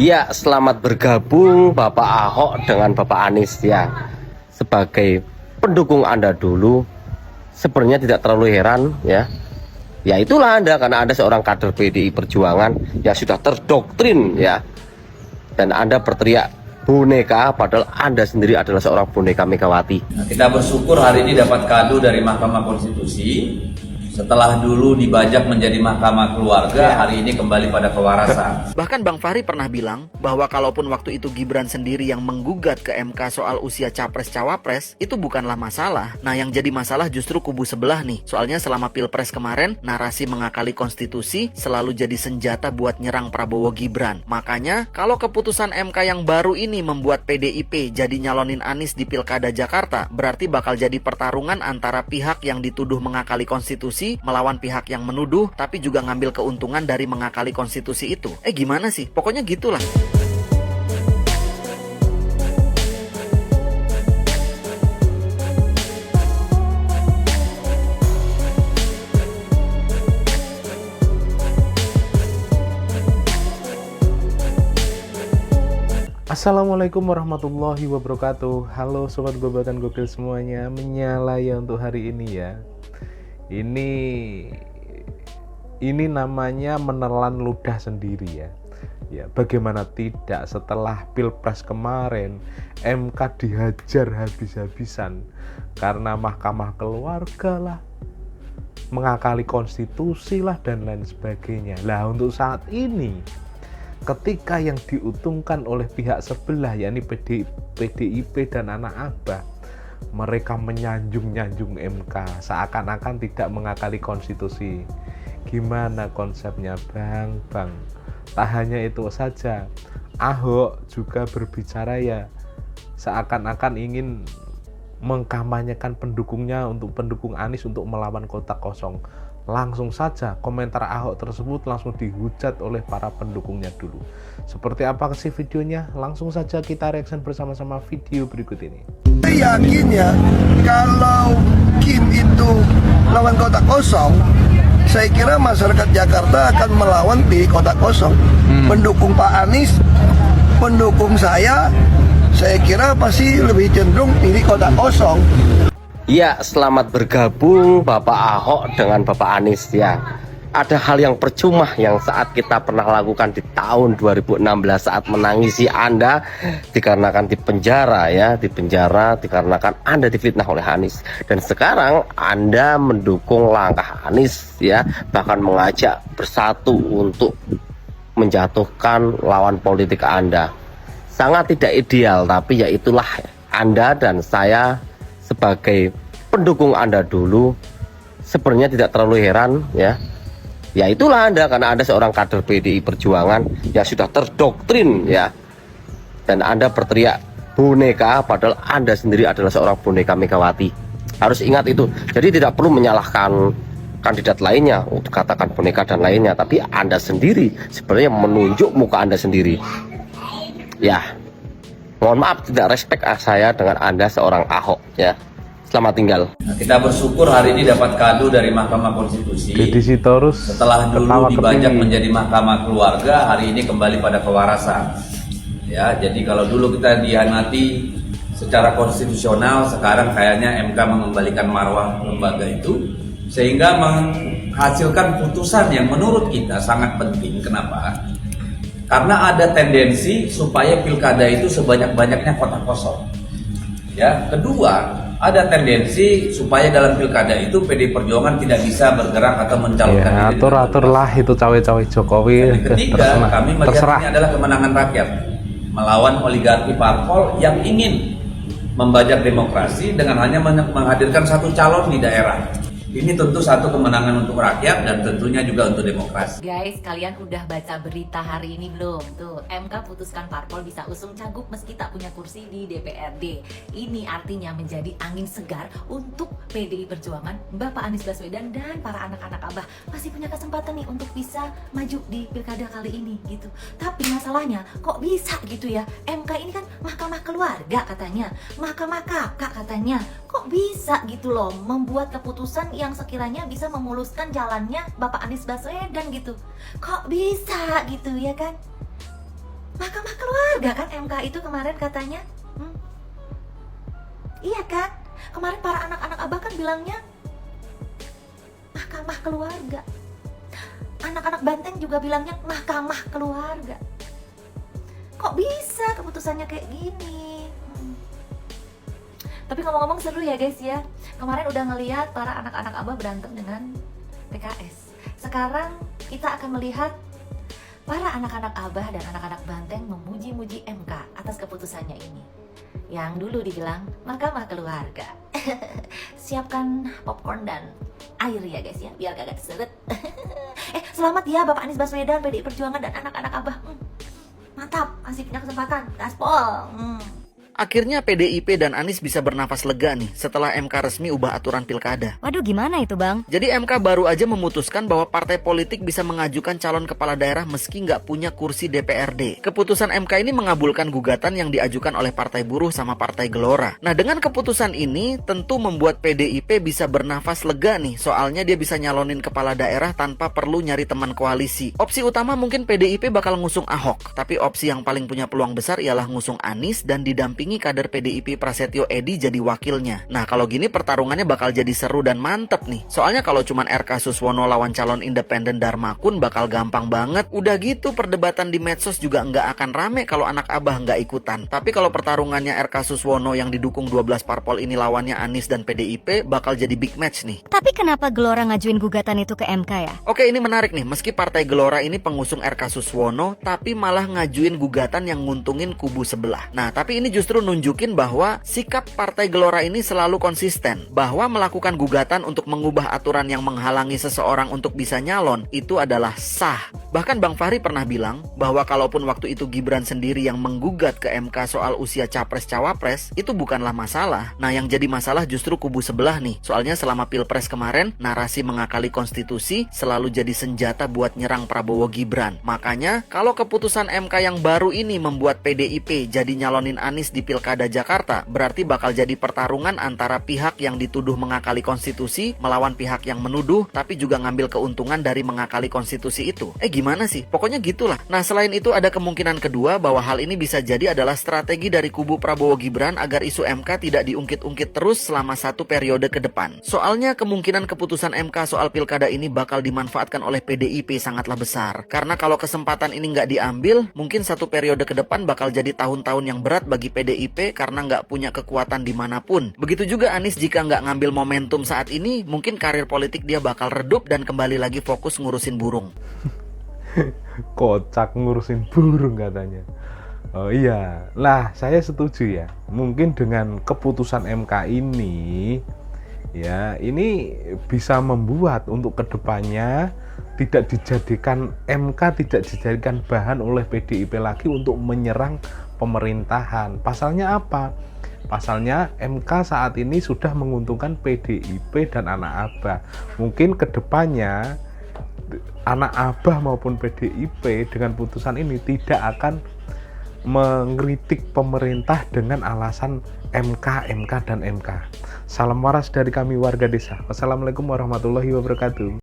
Ya, selamat bergabung Bapak Ahok dengan Bapak Anies ya. Sebagai pendukung Anda dulu, sebenarnya tidak terlalu heran ya. Ya itulah Anda, karena Anda seorang kader PDI Perjuangan yang sudah terdoktrin ya. Dan Anda berteriak boneka, padahal Anda sendiri adalah seorang boneka Megawati. Kita bersyukur hari ini dapat kado dari Mahkamah Konstitusi. Setelah dulu dibajak menjadi mahkamah keluarga, hari ini kembali pada kewarasan. Bahkan Bang Fahri pernah bilang bahwa kalaupun waktu itu Gibran sendiri yang menggugat ke MK soal usia capres-cawapres, itu bukanlah masalah. Nah, yang jadi masalah justru kubu sebelah nih. Soalnya selama Pilpres kemarin, narasi mengakali konstitusi selalu jadi senjata buat nyerang Prabowo Gibran. Makanya, kalau keputusan MK yang baru ini membuat PDIP jadi nyalonin Anies di Pilkada Jakarta, berarti bakal jadi pertarungan antara pihak yang dituduh mengakali konstitusi melawan pihak yang menuduh tapi juga ngambil keuntungan dari mengakali konstitusi itu. Gimana sih? Pokoknya gitulah. Assalamualaikum warahmatullahi wabarakatuh. Halo sobat gobakan gokil semuanya, menyala ya untuk hari ini ya. Ini namanya menelan ludah sendiri ya. Ya, bagaimana tidak setelah Pilpres kemarin MK dihajar habis-habisan karena mahkamah keluarga lah, mengakali konstitusi lah dan lain sebagainya. Lah untuk saat ini ketika yang diuntungkan oleh pihak sebelah yakni PDIP dan anak abah, mereka menyanjung-nyanjung MK seakan-akan tidak mengakali konstitusi. Gimana konsepnya Bang? Tak hanya itu saja, Ahok juga berbicara ya seakan-akan ingin mengkampanyekan pendukungnya untuk pendukung Anies untuk melawan kotak kosong. Langsung saja komentar Ahok tersebut langsung dihujat oleh para pendukungnya dulu. Seperti apa sih videonya? Langsung saja kita reaction bersama-sama video berikut ini. Saya yakin ya, kalau Kim itu lawan kotak kosong, saya kira masyarakat Jakarta akan melawan di kotak kosong. Pendukung Pak Anies, pendukung saya kira pasti lebih cenderung pilih kotak kosong. Ya, selamat bergabung Bapak Ahok dengan Bapak Anies ya. Ada hal yang percuma yang saat kita pernah lakukan di tahun 2016 saat menangisi Anda dikarenakan dipenjara ya, dikarenakan Anda difitnah oleh Anies. Dan sekarang Anda mendukung langkah Anies ya, bahkan mengajak bersatu untuk menjatuhkan lawan politik Anda. Sangat tidak ideal, tapi ya itulah Anda dan saya sebagai pendukung Anda dulu, sebenarnya tidak terlalu heran ya. Ya itulah Anda, karena Anda seorang kader PDI Perjuangan yang sudah terdoktrin ya. Dan Anda berteriak boneka, padahal Anda sendiri adalah seorang boneka Megawati. Harus ingat itu. Jadi tidak perlu menyalahkan kandidat lainnya untuk katakan boneka dan lainnya, tapi Anda sendiri sebenarnya menunjuk muka Anda sendiri. Ya, mohon maaf tidak respect saya dengan Anda seorang Ahok ya. Selamat tinggal. Kita bersyukur hari ini dapat kado dari Mahkamah Konstitusi. Setelah dulu dibajak menjadi mahkamah keluarga, hari ini kembali pada kewarasan. Ya, jadi kalau dulu kita dihianati secara konstitusional, sekarang kayaknya MK mengembalikan marwah lembaga itu, sehingga menghasilkan putusan yang menurut kita sangat penting. Kenapa? Karena ada tendensi supaya pilkada itu sebanyak-banyaknya kotak kosong. Ya, kedua, ada tendensi supaya dalam pilkada itu PD Perjuangan tidak bisa bergerak atau mencalonkan diri. Atur-aturlah itu cawe-cawe Jokowi. Dan ketiga, kami melihat ini adalah kemenangan rakyat melawan oligarki parpol yang ingin membajak demokrasi dengan hanya menghadirkan satu calon di daerah. Ini tentu satu kemenangan untuk rakyat dan tentunya juga untuk demokrasi. Guys, kalian udah baca berita hari ini belum? Tuh, MK putuskan parpol bisa usung cagup meski tak punya kursi di DPRD. Ini artinya menjadi angin segar untuk PDI Perjuangan, Bapak Anies Baswedan dan para anak-anak Abah masih punya kesempatan nih untuk bisa maju di pilkada kali ini gitu. Tapi masalahnya kok bisa gitu ya? MK ini kan mahkamah keluarga katanya, mahkamah kakak katanya. Kok bisa gitu loh membuat keputusan yang sekiranya bisa memuluskan jalannya Bapak Anies Baswedan gitu. Kok bisa gitu ya kan? keluarga kan MK itu kemarin katanya? Iya kan? Kemarin para anak-anak abah kan bilangnya mahkamah keluarga. Anak-anak Banteng juga bilangnya mahkamah keluarga. Kok bisa keputusannya kayak gini? Tapi ngomong-ngomong seru ya guys ya. Kemarin udah ngelihat para anak-anak abah berantem dengan PKS. Sekarang kita akan melihat para anak-anak abah dan anak-anak Banteng memuji-muji MK atas keputusannya ini, yang dulu dibilang mahkamah keluarga. Siapkan popcorn dan air ya guys ya, biar kagak seret. Selamat ya Bapak Anies Baswedan, PDI Perjuangan dan anak-anak abah. Mantap, masih punya kesempatan, gaspol. Akhirnya PDIP dan Anies bisa bernafas lega nih setelah MK resmi ubah aturan pilkada. Waduh, gimana itu Bang? Jadi MK baru aja memutuskan bahwa partai politik bisa mengajukan calon kepala daerah meski nggak punya kursi DPRD. Keputusan MK ini mengabulkan gugatan yang diajukan oleh Partai Buruh sama Partai Gelora. Nah, dengan keputusan ini tentu membuat PDIP bisa bernafas lega nih, soalnya dia bisa nyalonin kepala daerah tanpa perlu nyari teman koalisi. Opsi utama mungkin PDIP bakal ngusung Ahok, tapi opsi yang paling punya peluang besar ialah ngusung Anies dan didampingi kader PDIP Prasetyo Edi jadi wakilnya. Nah, kalau gini pertarungannya bakal jadi seru dan mantep nih. Soalnya kalau cuman RK Suswono lawan calon independen Darmakun bakal gampang banget. Udah gitu perdebatan di medsos juga nggak akan rame kalau anak abah nggak ikutan. Tapi kalau pertarungannya RK Suswono yang didukung 12 parpol ini lawannya Anies dan PDIP bakal jadi big match nih. Tapi kenapa Gelora ngajuin gugatan itu ke MK ya? Oke, ini menarik nih. Meski Partai Gelora ini pengusung RK Suswono, tapi malah ngajuin gugatan yang nguntungin kubu sebelah. Nah, tapi ini justru nunjukin bahwa sikap Partai Gelora ini selalu konsisten, bahwa melakukan gugatan untuk mengubah aturan yang menghalangi seseorang untuk bisa nyalon itu adalah sah. Bahkan Bang Fahri pernah bilang bahwa kalaupun waktu itu Gibran sendiri yang menggugat ke MK soal usia capres-cawapres, itu bukanlah masalah. Nah, yang jadi masalah justru kubu sebelah nih. Soalnya selama Pilpres kemarin, narasi mengakali konstitusi selalu jadi senjata buat nyerang Prabowo Gibran. Makanya, kalau keputusan MK yang baru ini membuat PDIP jadi nyalonin Anies di Pilkada Jakarta, berarti bakal jadi pertarungan antara pihak yang dituduh mengakali konstitusi melawan pihak yang menuduh tapi juga ngambil keuntungan dari mengakali konstitusi itu. Gimana sih? Pokoknya gitulah. Nah, selain itu ada kemungkinan kedua bahwa hal ini bisa jadi adalah strategi dari kubu Prabowo Gibran agar isu MK tidak diungkit-ungkit terus selama satu periode ke depan. Soalnya kemungkinan keputusan MK soal pilkada ini bakal dimanfaatkan oleh PDIP sangatlah besar. Karena kalau kesempatan ini nggak diambil, mungkin satu periode ke depan bakal jadi tahun-tahun yang berat bagi PDIP karena nggak punya kekuatan dimanapun. Begitu juga Anies jika nggak ngambil momentum saat ini, mungkin karir politik dia bakal redup dan kembali lagi fokus ngurusin burung. Kocak ngurusin burung katanya. Oh iya, lah saya setuju ya. Mungkin dengan keputusan MK ini, ya ini bisa membuat untuk kedepannya tidak dijadikan MK tidak dijadikan bahan oleh PDIP lagi untuk menyerang pemerintahan. Pasalnya apa? Pasalnya MK saat ini sudah menguntungkan PDIP dan anak abah. Mungkin kedepannya anak abah maupun PDIP dengan putusan ini tidak akan mengkritik pemerintah dengan alasan MK dan MK. Salam waras dari kami warga desa. Wassalamualaikum warahmatullahi wabarakatuh.